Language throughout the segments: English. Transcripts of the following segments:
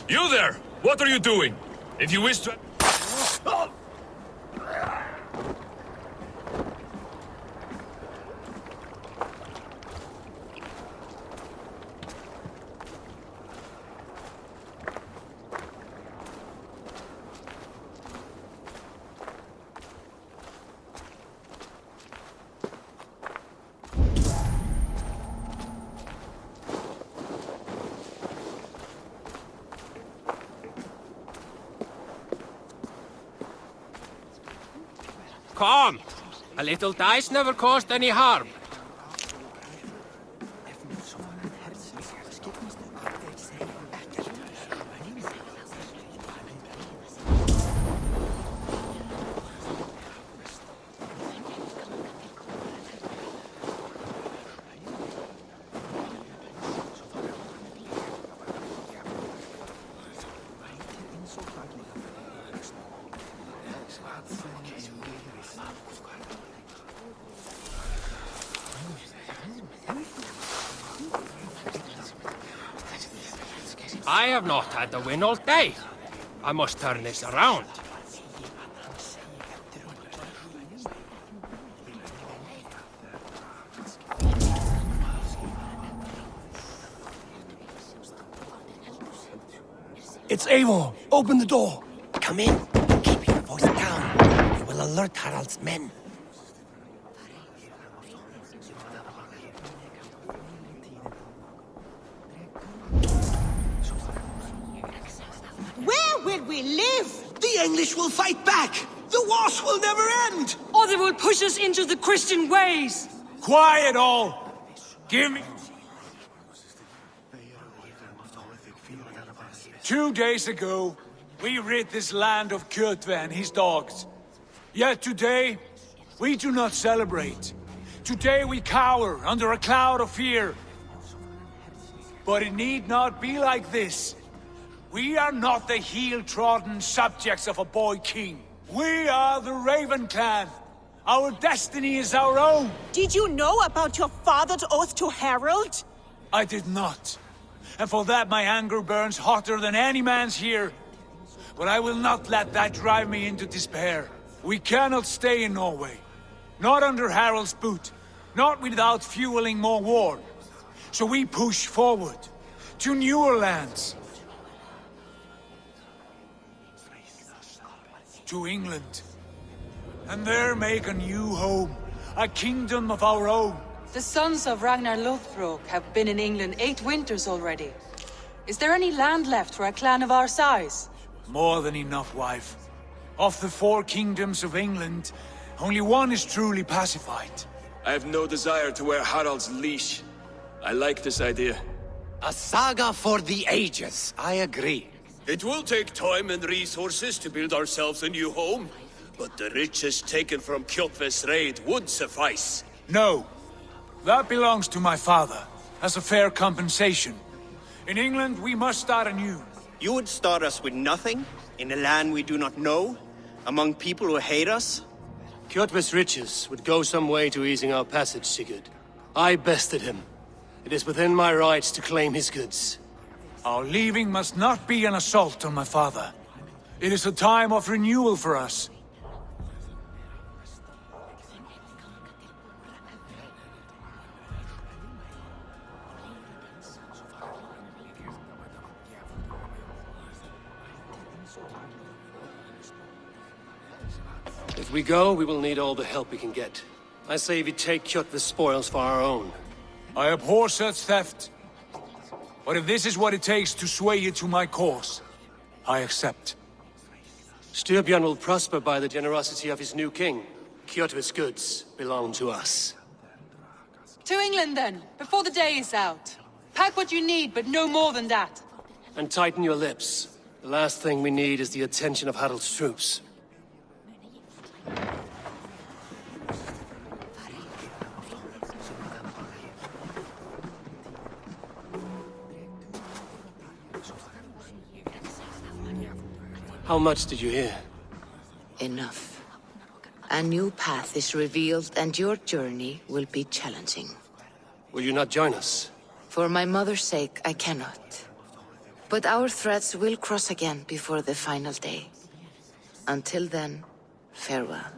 You there! What are you doing? If you wish to... Come! A little dice never caused any harm. I have not had the win all day. I must turn this around. It's Eivor! Open the door! Come in. Keep your voice down. We will alert Harald's men. Where will we live? The English will fight back! The wars will never end! Or they will push us into the Christian ways! Quiet all! Give me... 2 days ago, we rid this land of Kjotve and his dogs. Yet today, we do not celebrate. Today we cower under a cloud of fear. But it need not be like this. We are not the heel-trodden subjects of a boy king. We are the Raven clan. Our destiny is our own. Did you know about your father's oath to Harald? I did not. And for that my anger burns hotter than any man's here. But I will not let that drive me into despair. We cannot stay in Norway. Not under Harald's boot. Not without fueling more war. So we push forward. To newer lands. To England. And there make a new home. A kingdom of our own. The sons of Ragnar Lothbrok have been in England 8 winters already. Is there any land left for a clan of our size? More than enough, wife. Of the 4 kingdoms of England, only one is truly pacified. I have no desire to wear Harald's leash. I like this idea. A saga for the ages. I agree. It will take time and resources to build ourselves a new home. But the riches taken from Kjotve's raid would suffice. No. That belongs to my father, as a fair compensation. In England, we must start anew. You would start us with nothing? In a land we do not know? Among people who hate us? Kjotve's riches would go some way to easing our passage, Sigurd. I bested him. It is within my rights to claim his goods. Our leaving must not be an assault on my father. It is a time of renewal for us. If we go, we will need all the help we can get. I say we take Kjotve's spoils for our own. I abhor such theft. But if this is what it takes to sway you to my cause, I accept. Styrbjörn will prosper by the generosity of his new king. Kjotve's goods belong to us. To England then, before the day is out. Pack what you need, but no more than that. And tighten your lips. The last thing we need is the attention of Harald's troops. How much did you hear? Enough. A new path is revealed and your journey will be challenging. Will you not join us? For my mother's sake, I cannot. But our threads will cross again before the final day. Until then, farewell.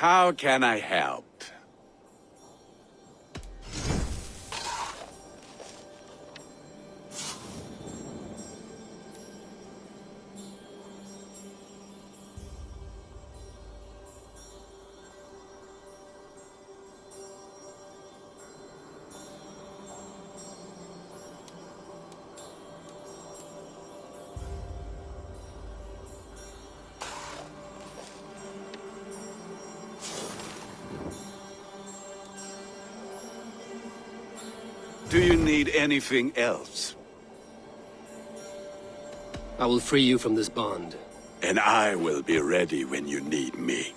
How can I help? Do you need anything else? I will free you from this bond. And I will be ready when you need me.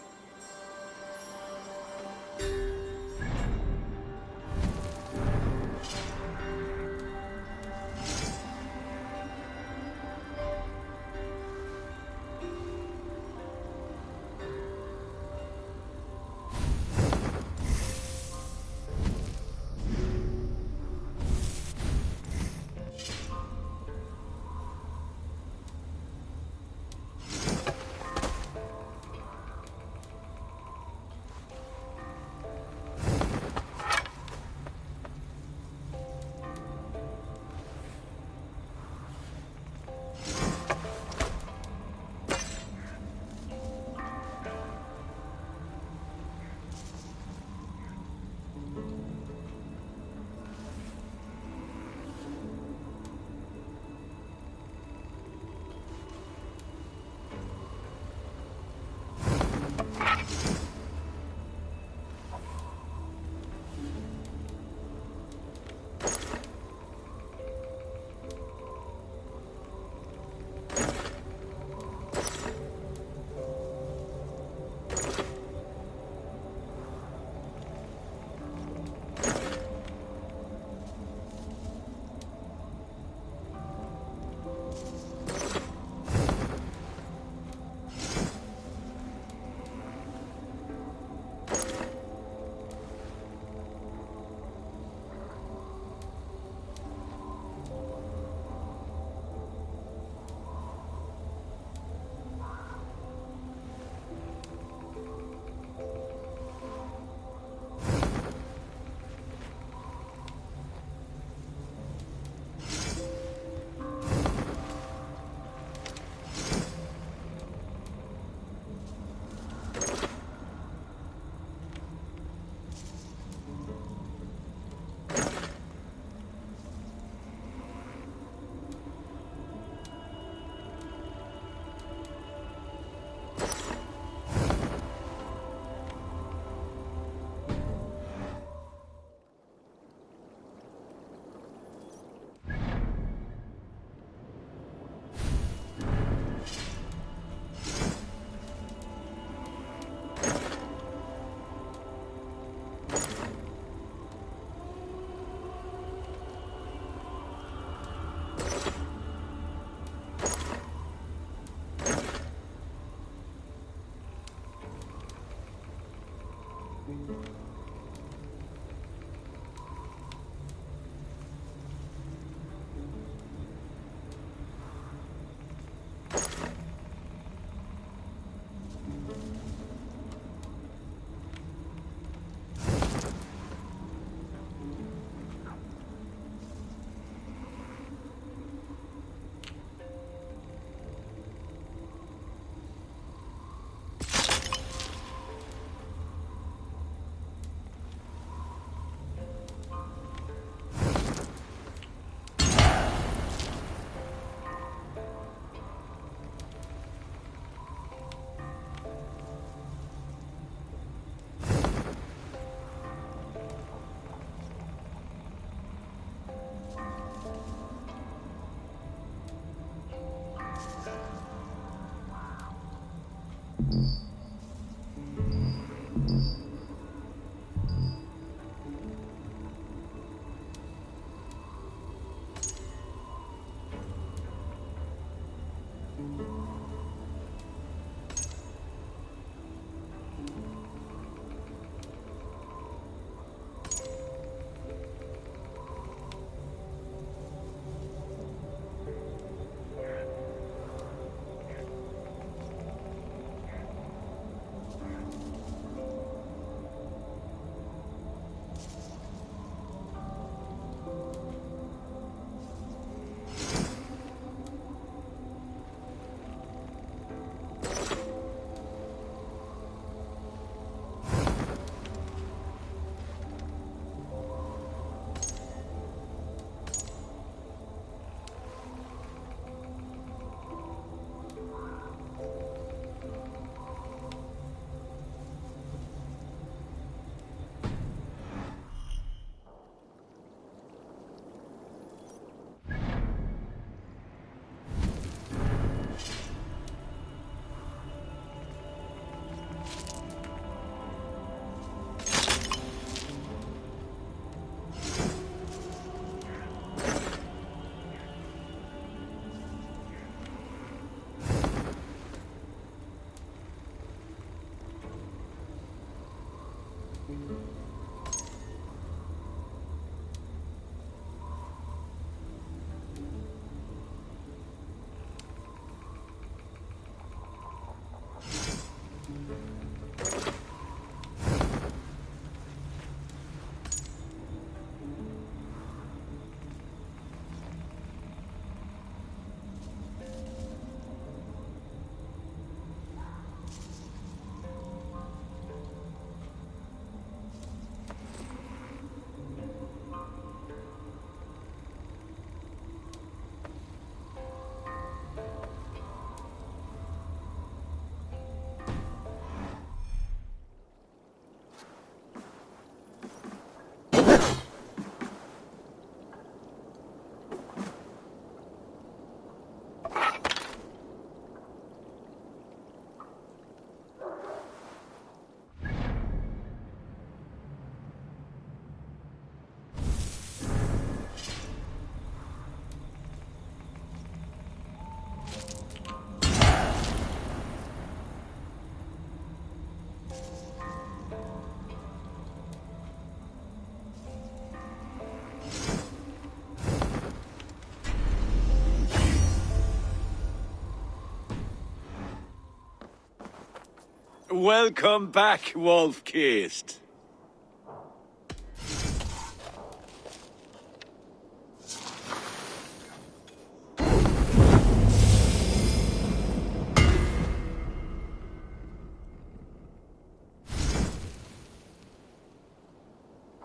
Welcome back, Wolf-Kissed.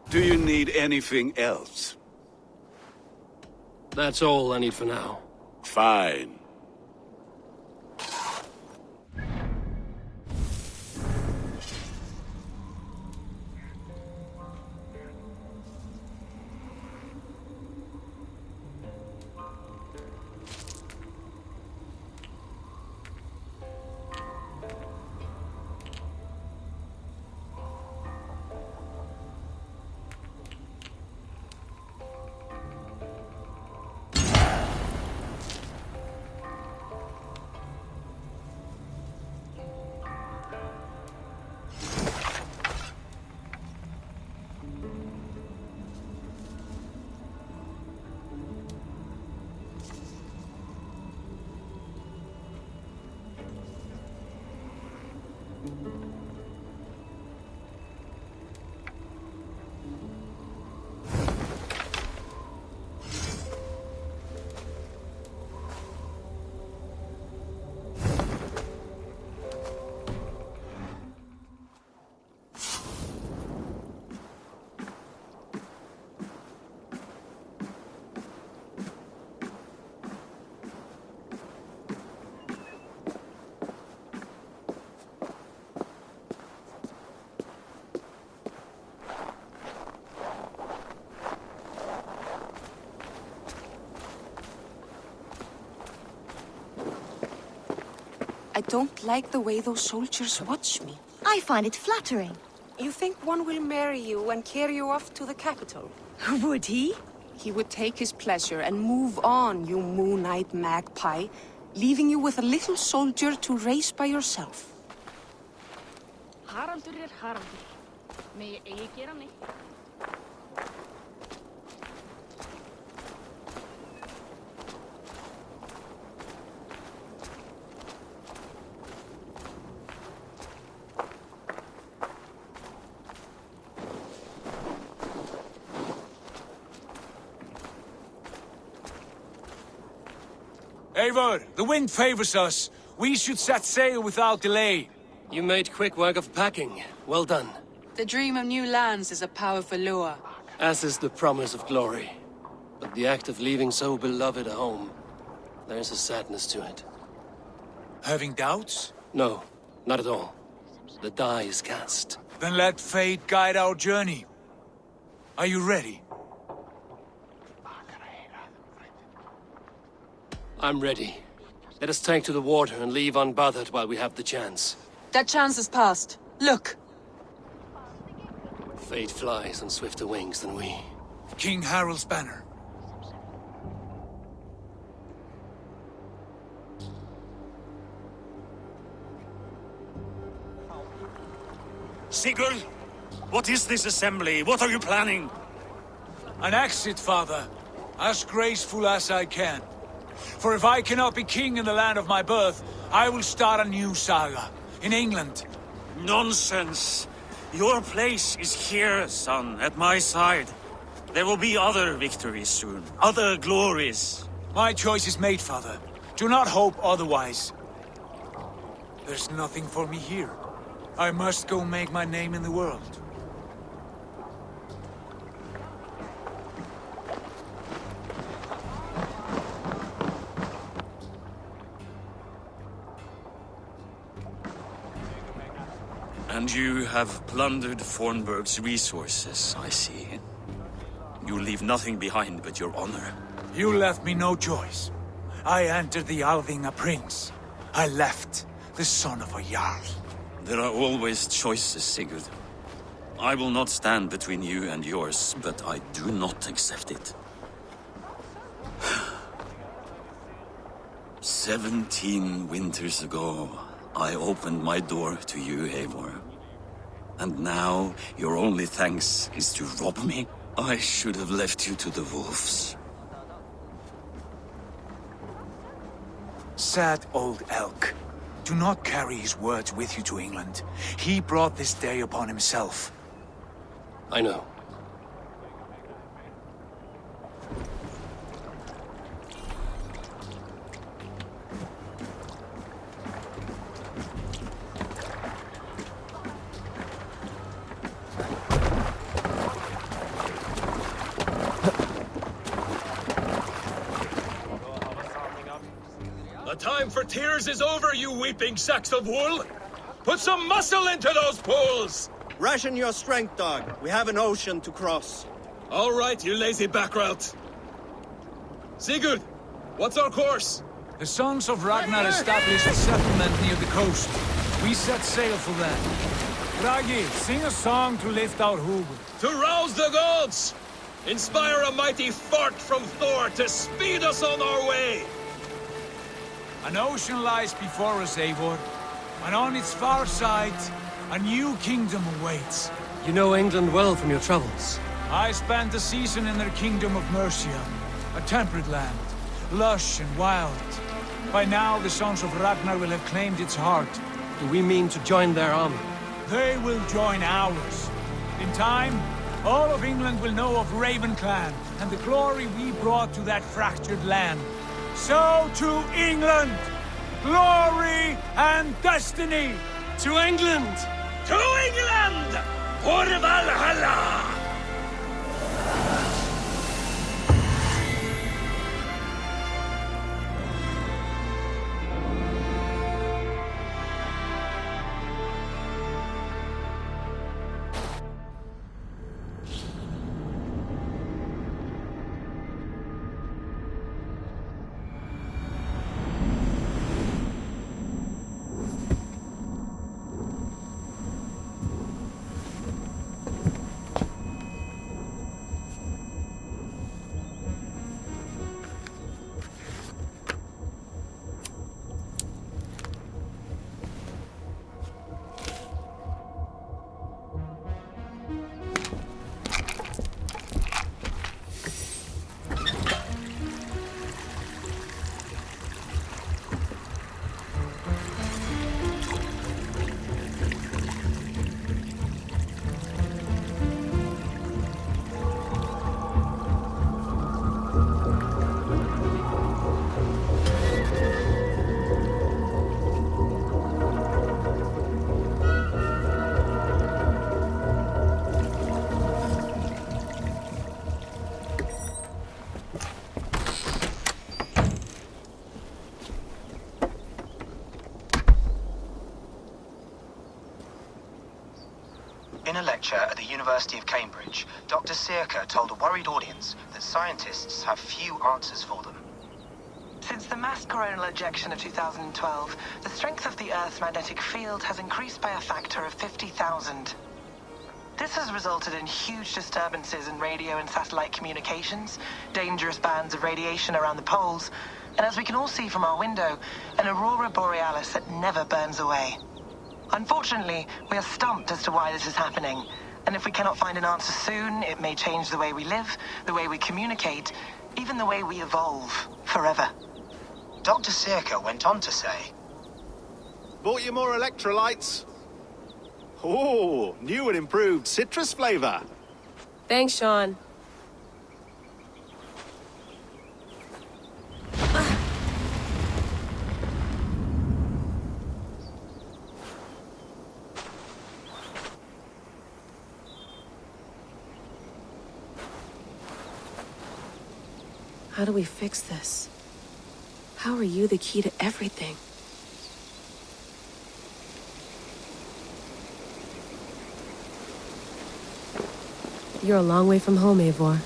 Do you need anything else? That's all I need for now. Fine. I don't like the way those soldiers watch me. I find it flattering. You think one will marry you and carry you off to the capital? Would he? He would take his pleasure and move on, you moon-eyed magpie, leaving you with a little soldier to raise by yourself. Haraldur Haraldur. May ég eigi gera neitt? Eivor, the wind favors us. We should set sail without delay. You made quick work of packing. Well done. The dream of new lands is a powerful lure. As is the promise of glory. But the act of leaving so beloved a home, there's a sadness to it. Having doubts? No, not at all. The die is cast. Then let fate guide our journey. Are you ready? I'm ready. Let us take to the water and leave unbothered while we have the chance. That chance is past. Look! Fate flies on swifter wings than we. King Harald's banner. Sigurd, what is this assembly? What are you planning? An exit, father. As graceful as I can. For if I cannot be king in the land of my birth, I will start a new saga. In England. Nonsense. Your place is here, son, at my side. There will be other victories soon. Other glories. My choice is made, father. Do not hope otherwise. There's nothing for me here. I must go make my name in the world. And you have plundered Fornburg's resources, I see. You leave nothing behind but your honor. You left me no choice. I entered the Alving a prince. I left the son of a Jarl. There are always choices, Sigurd. I will not stand between you and yours, but I do not accept it. 17 winters ago, I opened my door to you, Eivor. And now, your only thanks is to rob me? I should have left you to the wolves. Sad old elk. Do not carry his words with you to England. He brought this day upon himself. I know. The time for tears is over, you weeping sacks of wool! Put some muscle into those pools! Ration your strength, dog. We have an ocean to cross. All right, you lazy backrout. Sigurd, what's our course? The Sons of Ragnar established a settlement near the coast. We set sail for them. Ragi, sing a song to lift our hoob. To rouse the gods! Inspire a mighty fart from Thor to speed us on our way! An ocean lies before us, Eivor, and on its far side, a new kingdom awaits. You know England well from your travels. I spent a season in their kingdom of Mercia, a temperate land, lush and wild. By now, the Sons of Ragnar will have claimed its heart. Do we mean to join their army? They will join ours. In time, all of England will know of Raven Clan and the glory we brought to that fractured land. So to England! Glory and destiny! To England! To England! For Valhalla! In a lecture at the University of Cambridge, Dr. Sirka told a worried audience that scientists have few answers for them. Since the mass coronal ejection of 2012, the strength of the Earth's magnetic field has increased by a factor of 50,000. This has resulted in huge disturbances in radio and satellite communications, dangerous bands of radiation around the poles, and as we can all see from our window, an aurora borealis that never burns away. Unfortunately, we are stumped as to why this is happening, and if we cannot find an answer soon, it may change the way we live, the way we communicate, even the way we evolve, forever. Dr. Sirka went on to say, Bought you more electrolytes? Oh, new and improved citrus flavor. Thanks, Sean. How do we fix this? How are you the key to everything? You're a long way from home, Eivor.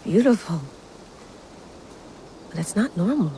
Beautiful. But it's not normal.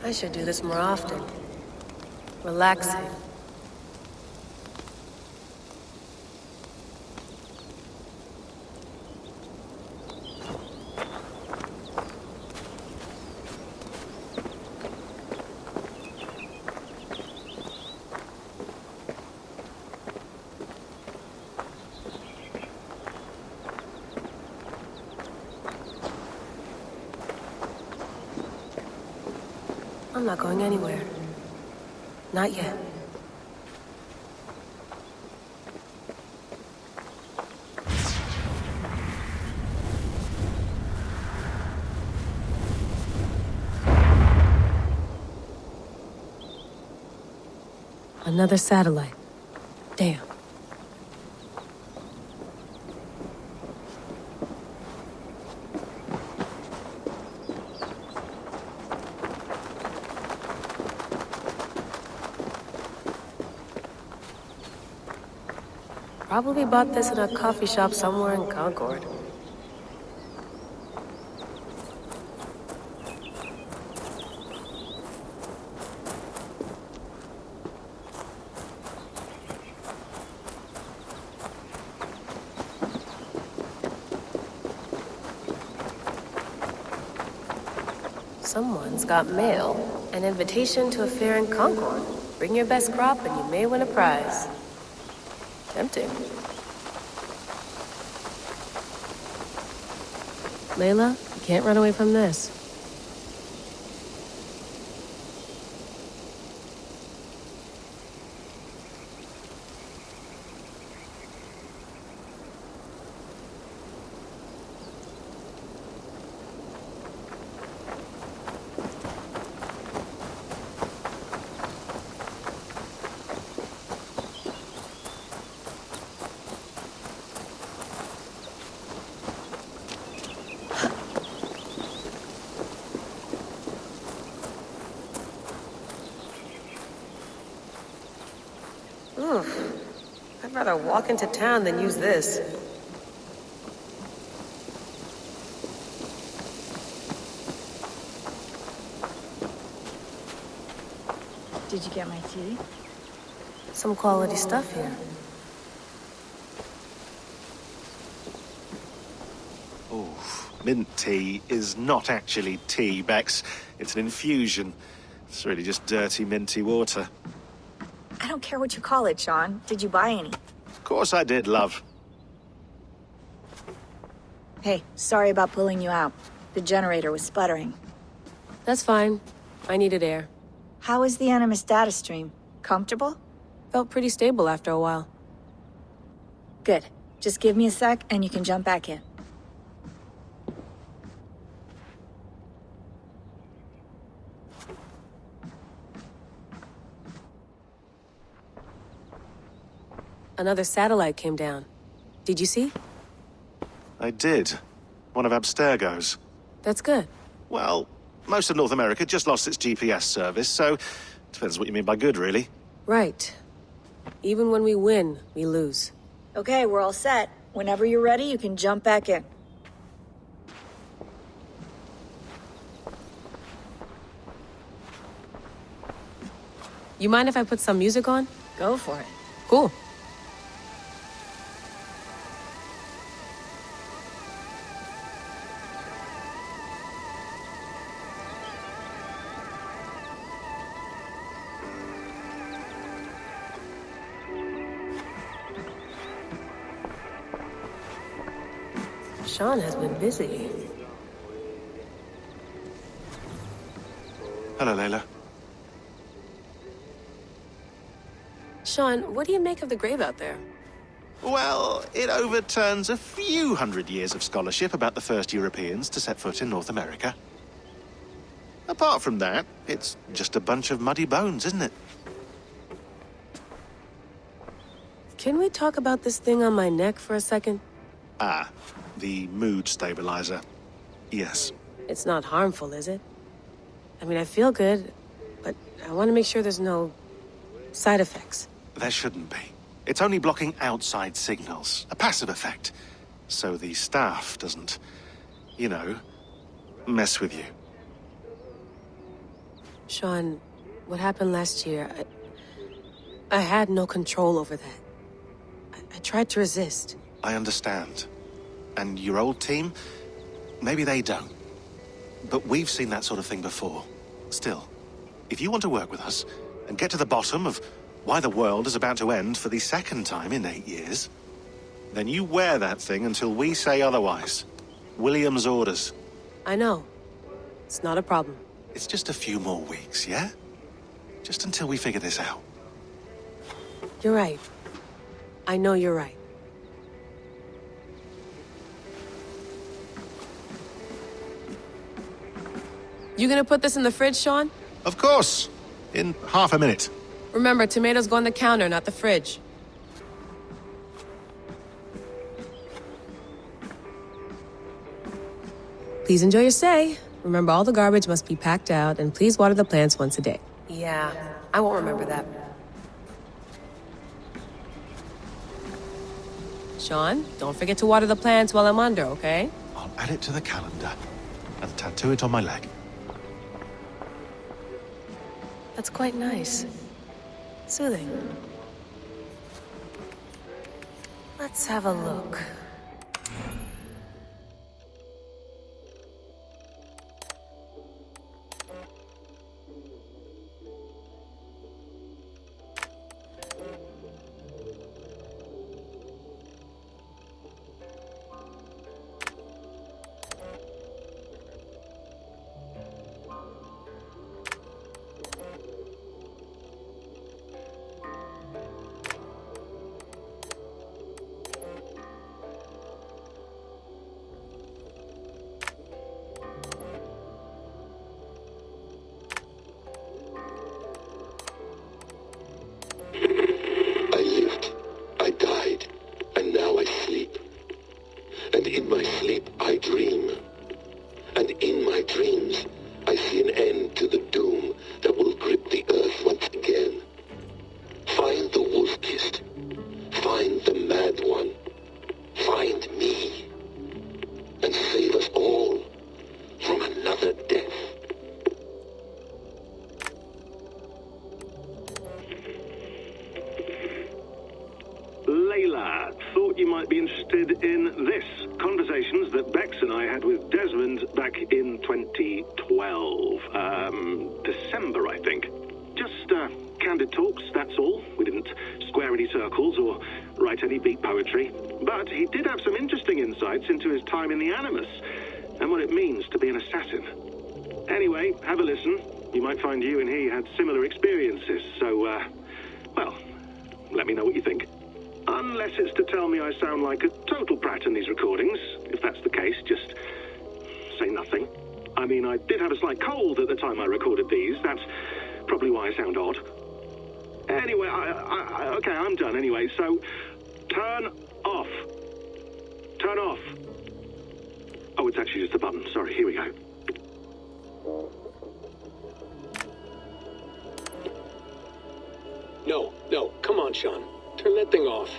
I should do this more often. Relaxing. I'm not going anywhere. Not yet. Another satellite. Damn. Probably bought this at a coffee shop somewhere in Concord. Someone's got mail. An invitation to a fair in Concord. Bring your best crop and you may win a prize. Tempting. Layla, you can't run away from this. Oof. I'd rather walk into town than use this. Did you get my tea? Some quality stuff here. Mint tea is not actually tea, Bex. It's an infusion. It's really just dirty, minty water. I don't care what you call it, Sean. Did you buy any? Of course I did, love. Hey, sorry about pulling you out. The generator was sputtering. That's fine. I needed air. How is the Animus data stream? Comfortable? Felt pretty stable after a while. Good. Just give me a sec and you can jump back in. Another satellite came down. Did you see? I did. One of Abstergo's. That's good. Well, most of North America just lost its GPS service, so depends what you mean by good, really. Right. Even when we win, we lose. Okay, we're all set. Whenever you're ready, you can jump back in. You mind if I put some music on? Go for it. Cool. Sean has been busy. Hello, Layla. Sean, what do you make of the grave out there? Well, it overturns a few hundred years of scholarship about the first Europeans to set foot in North America. Apart from that, it's just a bunch of muddy bones, isn't it? Can we talk about this thing on my neck for a second? Ah, the mood stabilizer. Yes. It's not harmful, is it? I mean, I feel good, but I want to make sure there's no side effects. There shouldn't be. It's only blocking outside signals, a passive effect. So the staff doesn't, you know, mess with you. Sean, what happened last year, I had no control over that. I tried to resist. I understand. And your old team, maybe they don't. But we've seen that sort of thing before. Still, if you want to work with us and get to the bottom of why the world is about to end for the second time in 8 years, then you wear that thing until we say otherwise. William's orders. I know. It's not a problem. It's just a few more weeks, yeah? Just until we figure this out. You're right. I know you're right. You gonna put this in the fridge, Sean? Of course. In half a minute. Remember, tomatoes go on the counter, not the fridge. Please enjoy your stay. Remember, all the garbage must be packed out, and please water the plants once a day. Yeah, I won't remember that. Sean, don't forget to water the plants while I'm under, okay? I'll add it to the calendar and tattoo it on my leg. That's quite nice. Soothing. Let's have a look. Layla, thought you might be interested in this. Conversations that Bex and I had with Desmond back in 2012. December, I think. Just candid talks, that's all. We didn't square any circles or write any beat poetry. But he did have some interesting insights into his time in the Animus and what it means to be an assassin. Anyway, have a listen. You might find you and he had similar experiences, so, well, let me know what you think. Unless it's to tell me I sound like a total brat in these recordings. If that's the case, just say nothing. I mean, I did have a slight cold at the time I recorded these. That's probably why I sound odd. Anyway, okay, I'm done anyway, so turn off. Turn off. Oh, it's actually just a button. Sorry, here we go. No, come on, Sean. Turn that thing off.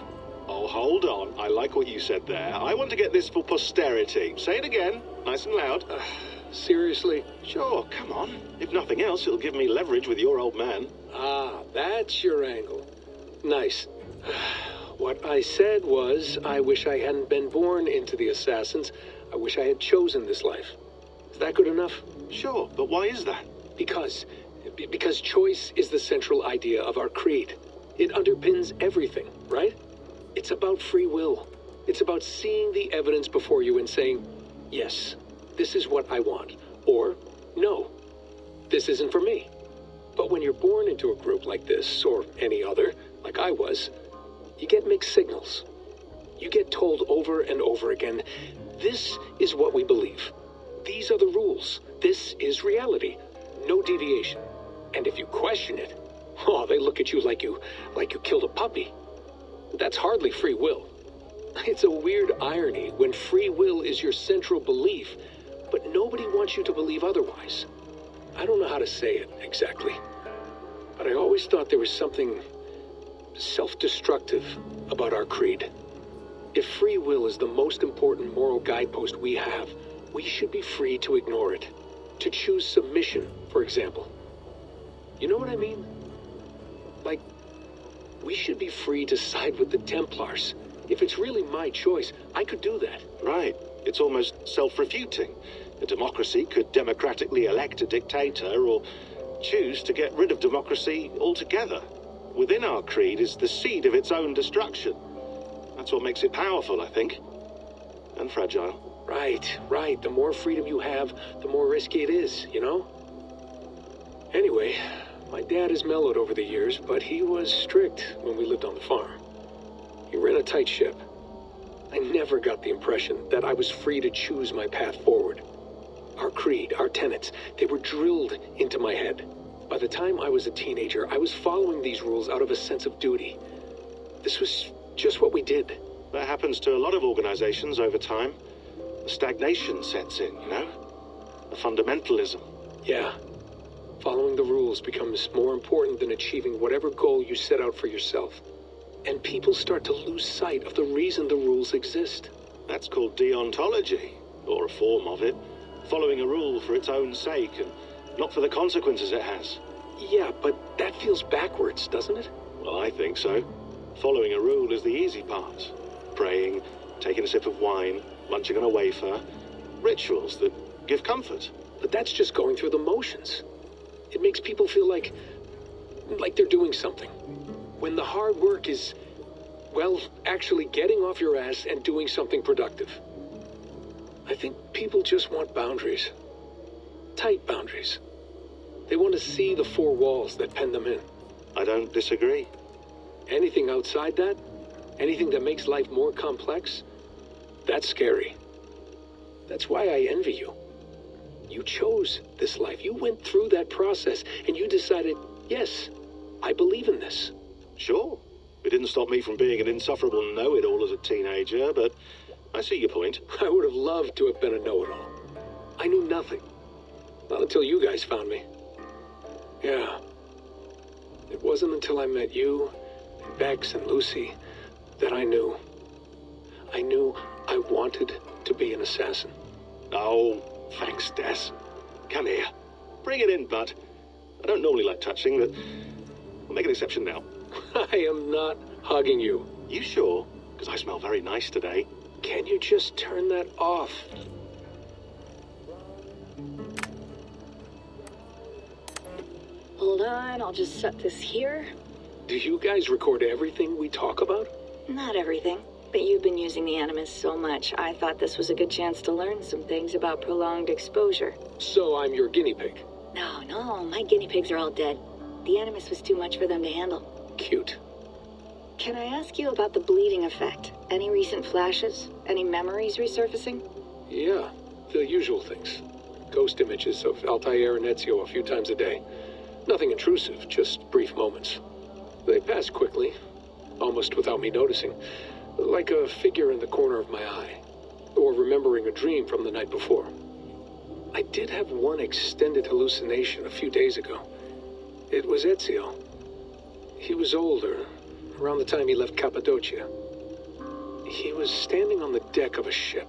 Oh, hold on. I like what you said there. I want to get this for posterity. Say it again, nice and loud. Seriously? Sure, come on. If nothing else, it'll give me leverage with your old man. Ah, that's your angle. Nice. What I said was, I wish I hadn't been born into the Assassins. I wish I had chosen this life. Is that good enough? Sure, but why is that? Because choice is the central idea of our creed. It underpins everything, right? It's about free will. It's about seeing the evidence before you and saying, yes, this is what I want, or no, this isn't for me. But when you're born into a group like this, or any other, like I was, you get mixed signals. You get told over and over again, this is what we believe. These are the rules. This is reality. No deviation. And if you question it, oh, they look at you like you killed a puppy. That's hardly free will. It's a weird irony when free will is your central belief, but nobody wants you to believe otherwise. I don't know how to say it exactly, but I always thought there was something self-destructive about our creed. If free will is the most important moral guidepost we have, we should be free to ignore it. To choose submission, for example. You know what I mean? Like, we should be free to side with the Templars. If it's really my choice, I could do that. Right. It's almost self-refuting. A democracy could democratically elect a dictator or choose to get rid of democracy altogether. Within our creed is the seed of its own destruction. That's what makes it powerful, I think. And fragile. Right. The more freedom you have, the more risky it is, you know? Anyway, my dad has mellowed over the years, but he was strict when we lived on the farm. He ran a tight ship. I never got the impression that I was free to choose my path forward. Our creed, our tenets, they were drilled into my head. By the time I was a teenager, I was following these rules out of a sense of duty. This was just what we did. That happens to a lot of organizations over time. A stagnation sets in, you know? A fundamentalism. Yeah. Following the rules becomes more important than achieving whatever goal you set out for yourself. And people start to lose sight of the reason the rules exist. That's called deontology, or a form of it. Following a rule for its own sake, and not for the consequences it has. Yeah, but that feels backwards, doesn't it? Well, I think so. Following a rule is the easy part. Praying, taking a sip of wine, munching on a wafer. Rituals that give comfort. But that's just going through the motions. It makes people feel like they're doing something. When the hard work is, well, actually getting off your ass and doing something productive. I think people just want boundaries. Tight boundaries. They want to see the four walls that pen them in. I don't disagree. Anything outside that, anything that makes life more complex, that's scary. That's why I envy you. You chose this life. You went through that process, and you decided, yes, I believe in this. Sure. It didn't stop me from being an insufferable know-it-all as a teenager, but I see your point. I would have loved to have been a know-it-all. I knew nothing. Not until you guys found me. Yeah. It wasn't until I met you, and Bex and Lucy, that I knew. I knew I wanted to be an assassin. Oh, thanks, Des. Come here. Bring it in, bud. I don't normally like touching, but we'll make an exception now. I am not hugging you. You sure? Because I smell very nice today. Can you just turn that off? Hold on, I'll just set this here. Do you guys record everything we talk about? Not everything, but you've been using the Animus so much, I thought this was a good chance to learn some things about prolonged exposure. So I'm your guinea pig? No, my guinea pigs are all dead. The Animus was too much for them to handle. Cute. Can I ask you about the bleeding effect? Any recent flashes? Any memories resurfacing? Yeah, the usual things. Ghost images of Altair and Ezio a few times a day. Nothing intrusive, just brief moments. They pass quickly, almost without me noticing. Like a figure in the corner of my eye. Or remembering a dream from the night before. I did have one extended hallucination a few days ago. It was Ezio. He was older, around the time he left Cappadocia. He was standing on the deck of a ship,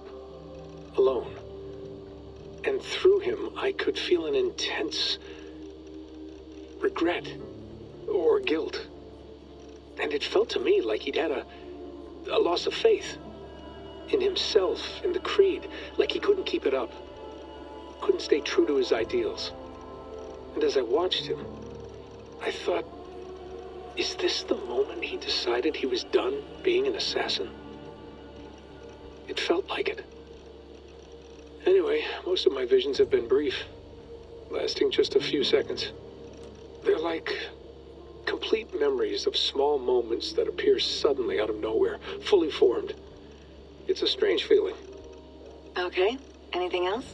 alone. And through him, I could feel an intense regret or guilt. And it felt to me like he'd had a loss of faith in himself, in the creed, like he couldn't keep it up, couldn't stay true to his ideals. And as I watched him, I thought, is this the moment he decided he was done being an assassin? felt like it. Anyway, most of my visions have been brief, lasting just a few seconds. They're like complete memories of small moments that appear suddenly out of nowhere, fully formed. It's a strange feeling. Okay, anything else?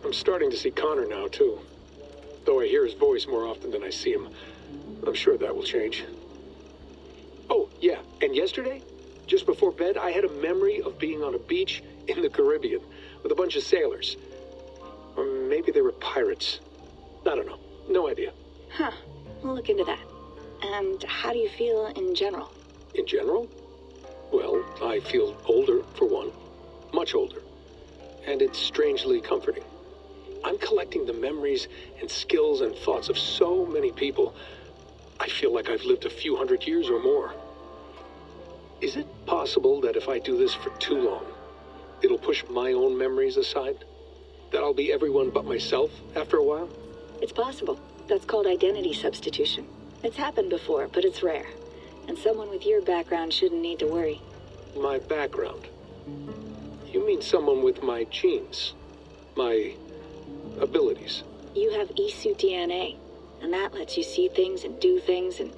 I'm starting to see Connor now, too. Though I hear his voice more often than I see him. I'm sure that will change. Oh, yeah, and yesterday, just before bed, I had a memory of being on a beach in the Caribbean with a bunch of sailors. Or maybe they were pirates. I don't know. No idea. Huh, we'll look into that. And how do you feel in general? In general? Well, I feel older, for one. Much older. And it's strangely comforting. I'm collecting the memories and skills and thoughts of so many people. I feel like I've lived a few hundred years or more. Is it possible that if I do this for too long, it'll push my own memories aside? That I'll be everyone but myself after a while? It's possible. That's called identity substitution. It's happened before, but it's rare. And someone with your background shouldn't need to worry. My background? You mean someone with my genes? My abilities? You have Isu DNA, and that lets you see things and do things and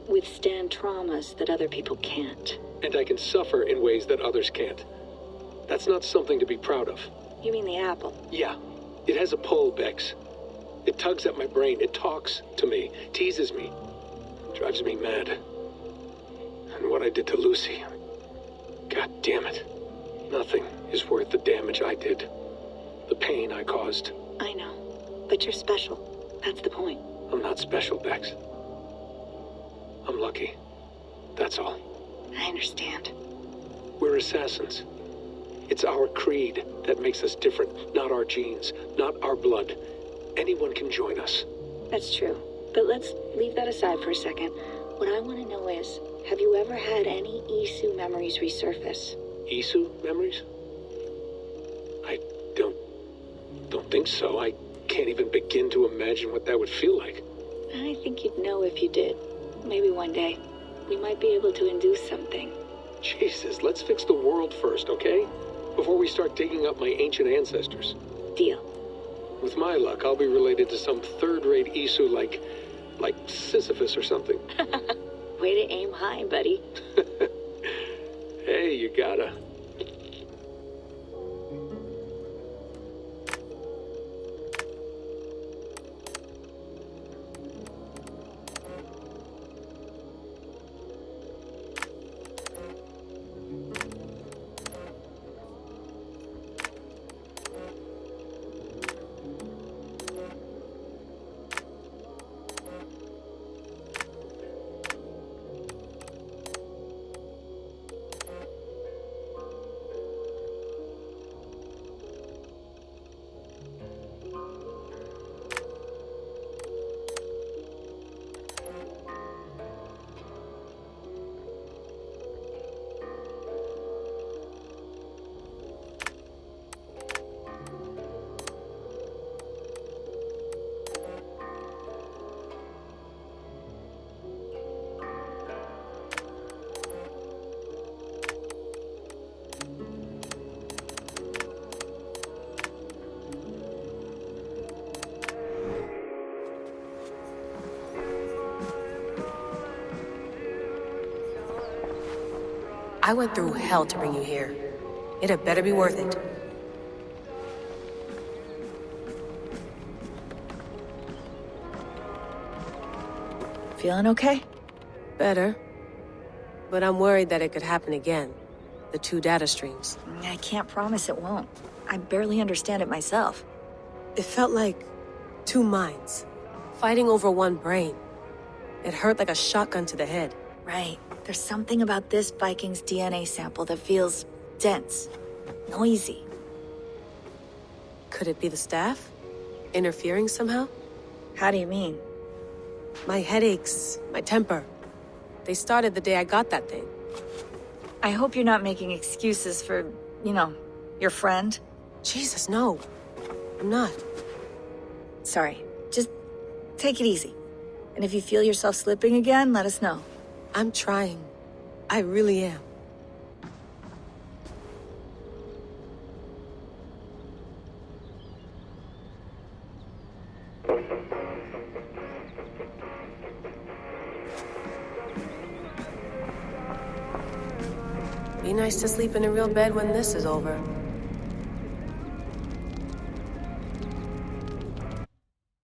withstand traumas that other people can't. And I can suffer in ways that others can't. That's not something to be proud of. You mean the apple? Yeah. It has a pull, Bex. It tugs at my brain. It talks to me. Teases me. Drives me mad. And what I did to Lucy... God damn it. Nothing is worth the damage I did. The pain I caused. I know. But you're special. That's the point. I'm not special, Bex. I'm lucky. That's all. I understand. We're assassins. It's our creed that makes us different, not our genes, not our blood. Anyone can join us. That's true. But let's leave that aside for a second. What I want to know is, have you ever had any Isu memories resurface? Isu memories? I don't think so. I can't even begin to imagine what that would feel like. I think you'd know if you did. Maybe one day, we might be able to induce something. Jesus, let's fix the world first, okay? Before we start digging up my ancient ancestors. Deal. With my luck, I'll be related to some third-rate Isu like Sisyphus or something. Way to aim high, buddy. Hey, you gotta. I went through hell to bring you here. It had better be worth it. Feeling okay? Better. But I'm worried that it could happen again. The two data streams. I can't promise it won't. I barely understand it myself. It felt like two minds, fighting over one brain. It hurt like a shotgun to the head. Right. There's something about this Viking's DNA sample that feels dense, noisy. Could it be the staff? Interfering somehow? How do you mean? My headaches, my temper. They started the day I got that thing. I hope you're not making excuses for, your friend. Jesus, no. I'm not. Sorry. Just take it easy. And if you feel yourself slipping again, let us know. I'm trying. I really am. Be nice to sleep in a real bed when this is over.